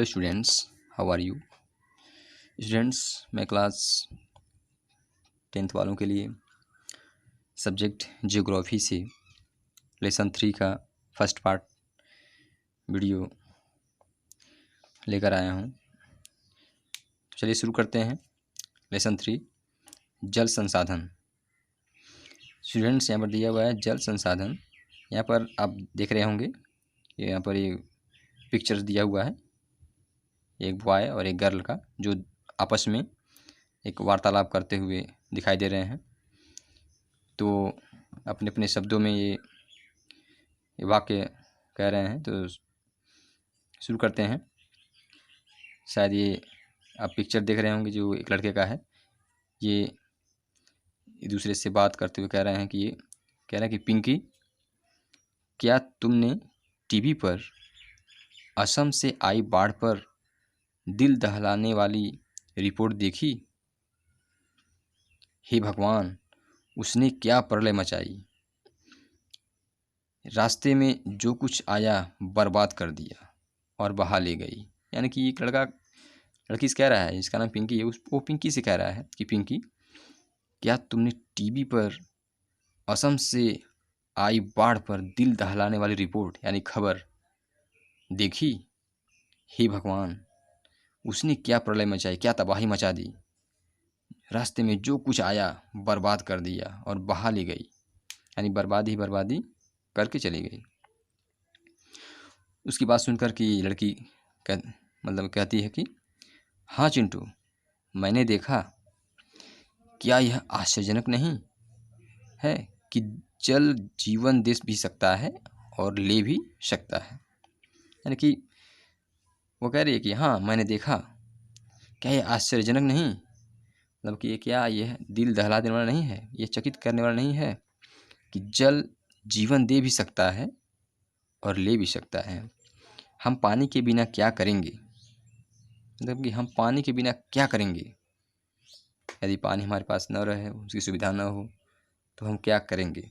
Hello students, how are you students. मैं class 10th वालों के लिए सब्जेक्ट जियोग्राफी से लेसन 3 का फर्स्ट पार्ट वीडियो लेकर आया हूँ। तो चलिए शुरू करते हैं। लेसन 3 जल संसाधन। स्टूडेंट्स, यहाँ पर दिया हुआ है जल संसाधन। यहाँ पर आप देख रहे होंगे, यहाँ पर ये पिक्चर्स दिया हुआ है, एक बॉय और एक गर्ल का, जो आपस में एक वार्तालाप करते हुए दिखाई दे रहे हैं। तो अपने अपने शब्दों में ये वाक्य कह रहे हैं। तो शुरू करते हैं। शायद ये आप पिक्चर देख रहे होंगे, जो एक लड़के का है। ये एक दूसरे से बात करते हुए कह रहे हैं कि ये कह रहे हैं कि पिंकी, क्या तुमने टीवी पर असम से आई बाढ़ पर दिल दहलाने वाली रिपोर्ट देखी? हे भगवान, उसने क्या प्रलय मचाई। रास्ते में जो कुछ आया बर्बाद कर दिया और बहा ले गई। यानी कि एक लड़की से कह रहा है, इसका नाम पिंकी है, वो पिंकी से कह रहा है कि पिंकी, क्या तुमने टीवी पर असम से आई बाढ़ पर दिल दहलाने वाली रिपोर्ट यानी खबर देखी? हे भगवान, उसने क्या प्रलय मचाई, क्या तबाही मचा दी। रास्ते में जो कुछ आया बर्बाद कर दिया और बहा ले गई। यानी बर्बादी ही बर्बादी करके चली गई। उसकी बात सुनकर कि लड़की कहती है कि हाँ चिंटू, मैंने देखा। क्या यह आश्चर्यजनक नहीं है कि जल जीवन दे भी सकता है और ले भी सकता है। यानी कि वो कह रही है कि हाँ मैंने देखा। क्या यह आश्चर्यजनक नहीं, मतलब कि क्या यह दिल दहला देने वाला नहीं है, यह चकित करने वाला नहीं है कि जल जीवन दे भी सकता है और ले भी सकता है। हम पानी के बिना क्या करेंगे, मतलब कि हम पानी के बिना क्या करेंगे। यदि पानी हमारे पास न रहे, उसकी सुविधा न हो, तो हम क्या करेंगे।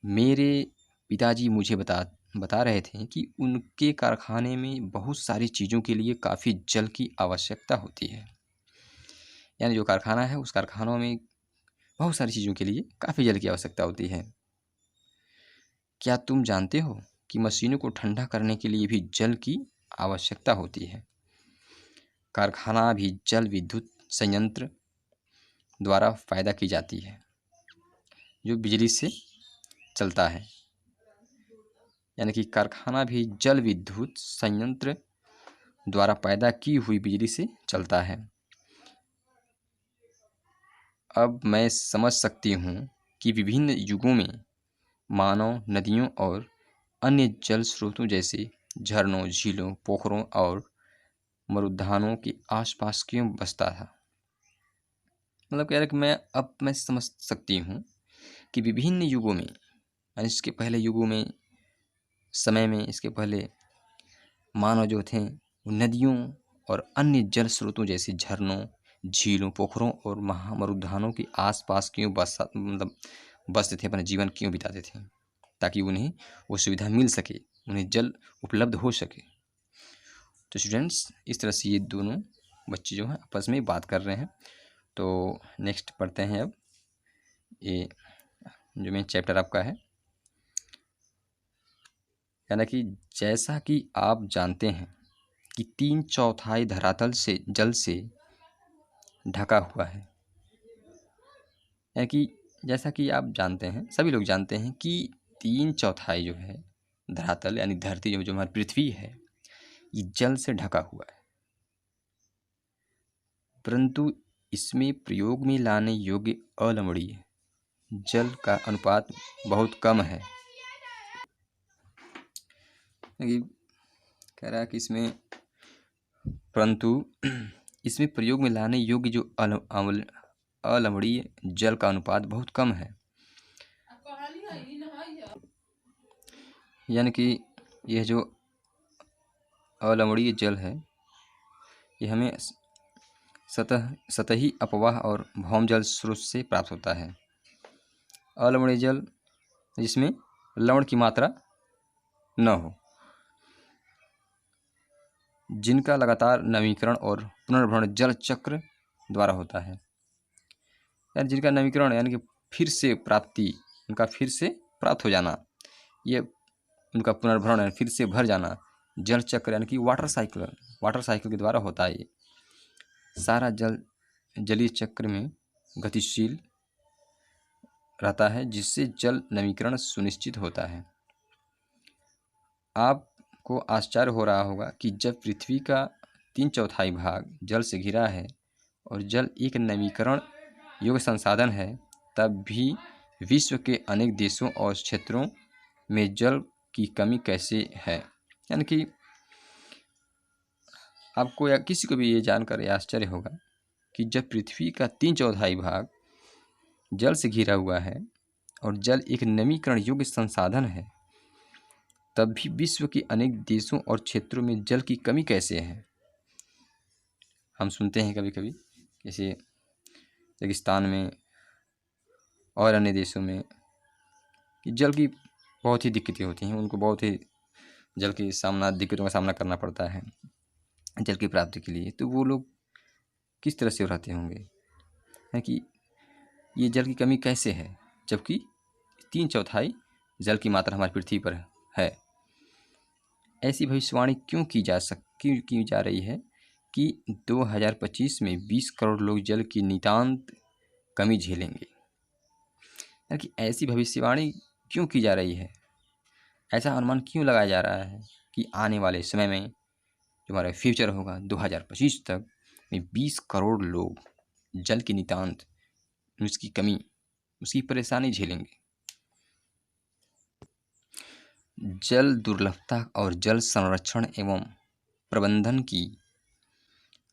मेरे पिताजी मुझे बता रहे थे कि उनके कारखाने में बहुत सारी चीज़ों के लिए काफ़ी जल की आवश्यकता होती है। यानी जो कारखाना है, उस कारखानों में बहुत सारी चीज़ों के लिए काफ़ी जल की आवश्यकता होती है। क्या तुम जानते हो कि मशीनों को ठंडा करने के लिए भी जल की आवश्यकता होती है। कारखाना भी जल विद्युत संयंत्र द्वारा पैदा की जाती है, जो बिजली से चलता है। यानी कि कारखाना भी जल विद्युत संयंत्र द्वारा पैदा की हुई बिजली से चलता है। अब मैं समझ सकती हूँ कि विभिन्न युगों में मानव नदियों और अन्य जल स्रोतों जैसे झरनों, झीलों, पोखरों और मरुद्यानों के आसपास क्यों बसता था। मतलब कह रहा है कि मैं समझ सकती हूँ कि विभिन्न युगों में, यानी इसके पहले युगों में, समय में, इसके पहले मानव जो थे नदियों और अन्य जल स्रोतों जैसे झरनों, झीलों, पोखरों और मरुद्यानों के आसपास क्यों बसते थे, अपना जीवन क्यों बिताते थे, ताकि उन्हें वो सुविधा मिल सके, उन्हें जल उपलब्ध हो सके। तो स्टूडेंट्स, इस तरह से ये दोनों बच्चे जो हैं आपस में बात कर रहे हैं। तो नेक्स्ट पढ़ते हैं। अब ये जो मेन चैप्टर आपका है, यानी कि जैसा कि आप जानते हैं कि 3/4 धरातल से जल से ढका हुआ है। यानी कि जैसा कि आप जानते हैं, सभी लोग जानते हैं कि 3/4 जो है धरातल यानी धरती जो हमारी पृथ्वी है, ये जल से ढका हुआ है। परंतु इसमें प्रयोग में लाने योग्य अलवणीय जल का अनुपात बहुत कम है। कह रहा है कि इसमें प्रयोग में लाने योग्य जो अलवणीय जल का अनुपात बहुत कम है। यानी कि यह जो अलवणीय जल है, यह हमें सतही अपवाह और भौम जल स्रोत से प्राप्त होता है। अलवणीय जल जिसमें लवण की मात्रा न हो, जिनका लगातार नवीकरण और पुनर्भरण जल चक्र द्वारा होता है। यानी जिनका नवीकरण यानी कि फिर से प्राप्ति, उनका फिर से प्राप्त हो जाना, ये उनका पुनर्भरण यानी फिर से भर जाना जल चक्र यानी कि वाटर साइकिल के द्वारा होता है। ये सारा जलीय चक्र में गतिशील रहता है, जिससे जल नवीकरण सुनिश्चित होता है। आपको आश्चर्य हो रहा होगा कि जब पृथ्वी का 3/4 भाग जल से घिरा है और जल एक नवीकरण योग्य संसाधन है, तब भी विश्व के अनेक देशों और क्षेत्रों में जल की कमी कैसे है। यानी कि आपको या किसी को भी ये जानकर आश्चर्य होगा कि जब पृथ्वी का 3/4 भाग जल से घिरा हुआ है और जल एक नवीकरण योग्य संसाधन है, तब भी विश्व के अनेक देशों और क्षेत्रों में जल की कमी कैसे है। हम सुनते हैं कभी कभी जैसे रेगिस्तान में और अन्य देशों में कि जल की बहुत ही दिक्कतें होती हैं, उनको बहुत ही जल की दिक्कतों का सामना करना पड़ता है जल की प्राप्ति के लिए। तो वो लोग किस तरह से रहते होंगे, है कि ये जल की कमी कैसे है, जबकि 3/4 जल की मात्रा हमारी पृथ्वी पर है। ऐसी भविष्यवाणी क्यों की जा रही है कि 2025 में 20 करोड़ लोग जल की नितांत कमी झेलेंगे। यानी कि ऐसी भविष्यवाणी क्यों की जा रही है, ऐसा अनुमान क्यों लगाया जा रहा है कि आने वाले समय में जो हमारा फ्यूचर होगा 2025 तक में 20 करोड़ लोग जल की नितांत, उसकी कमी, उसकी परेशानी झेलेंगे। जल दुर्लभता और जल संरक्षण एवं प्रबंधन की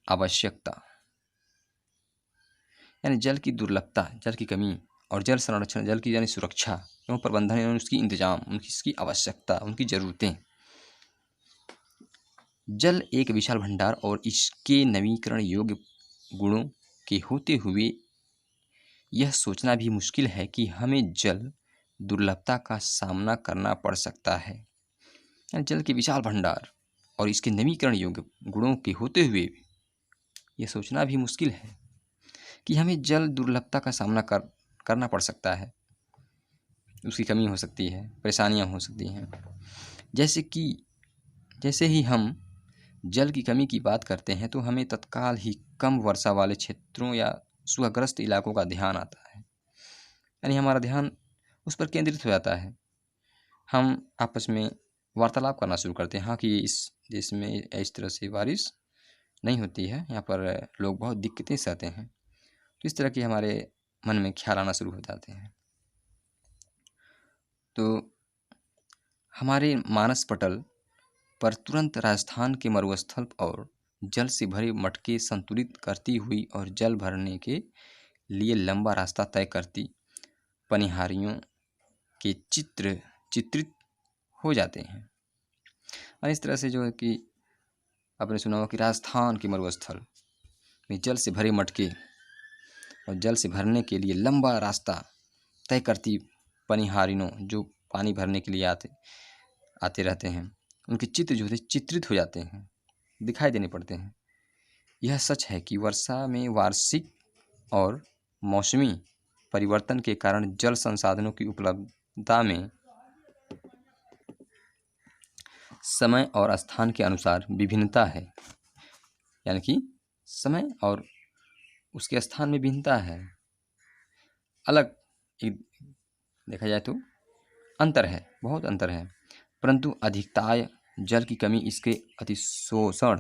आवश्यकता। यानी जल की दुर्लभता, जल की कमी और जल संरक्षण, जल की यानी सुरक्षा एवं प्रबंधन एवं उसकी इंतजाम, उसकी आवश्यकता, उनकी ज़रूरतें। जल एक विशाल भंडार और इसके नवीकरण योग्य गुणों के होते हुए यह सोचना भी मुश्किल है कि हमें जल दुर्लभता का सामना करना पड़ सकता है। यानी जल के विशाल भंडार और इसके नवीकरण योग्य गुणों के होते हुए यह सोचना भी मुश्किल है कि हमें जल दुर्लभता का सामना करना पड़ सकता है, उसकी कमी हो सकती है, परेशानियां हो सकती हैं। जैसे ही हम जल की कमी की बात करते हैं तो हमें तत्काल ही कम वर्षा वाले क्षेत्रों या सूखाग्रस्त इलाकों का ध्यान आता है। यानी हमारा ध्यान उस पर केंद्रित हो जाता है। हम आपस में वार्तालाप करना शुरू करते हैं, हाँ कि इस देश में इस तरह से बारिश नहीं होती है, यहाँ पर लोग बहुत दिक्कतें सहते हैं। तो इस तरह के हमारे मन में ख्याल आना शुरू हो जाते हैं। तो हमारे मानस पटल पर तुरंत राजस्थान के मरुस्थल और जल से भरे मटके संतुलित करती हुई और जल भरने के लिए लंबा रास्ता तय करती पनिहारियों के चित्रित हो जाते हैं। और इस तरह से जो है कि आपने सुना होगा कि राजस्थान के मरुस्थल में जल से भरे मटके और जल से भरने के लिए लंबा रास्ता तय करती पनिहारियों जो पानी भरने के लिए आते रहते हैं, उनके चित्र जो होते चित्रित हो जाते हैं, दिखाई देने पड़ते हैं। यह सच है कि वर्षा में वार्षिक और मौसमी परिवर्तन के कारण जल संसाधनों की उपलब्धता में समय और स्थान के अनुसार विभिन्नता है। यानी कि समय और उसके स्थान में भिन्नता है, अलग देखा जाए तो अंतर है, बहुत अंतर है। परंतु अधिकताय जल की कमी, इसके अतिशोषण,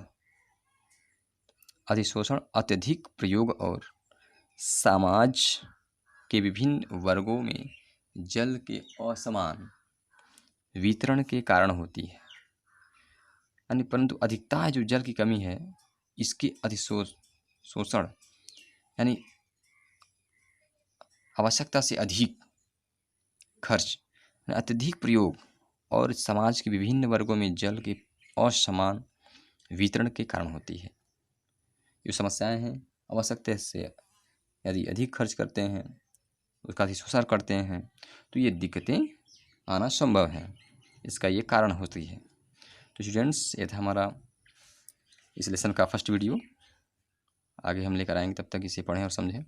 अत्यधिक प्रयोग और समाज के विभिन्न वर्गों में जल के असमान वितरण के कारण होती है। यानी परंतु अधिकता जो जल की कमी है, इसके अतिशोषण यानी आवश्यकता से अधिक खर्च, अत्यधिक प्रयोग और समाज के विभिन्न वर्गों में जल के असमान वितरण के कारण होती है। जो समस्याएं हैं, आवश्यकता से यदि अधिक खर्च करते हैं, उसका अतिशोषण करते हैं, तो ये दिक्कतें आना संभव है, इसका ये कारण होती है। तो स्टूडेंट्स, ये था हमारा इस लेसन का फर्स्ट वीडियो आगे हम लेकर आएंगे, तब तक इसे पढ़ें और समझें।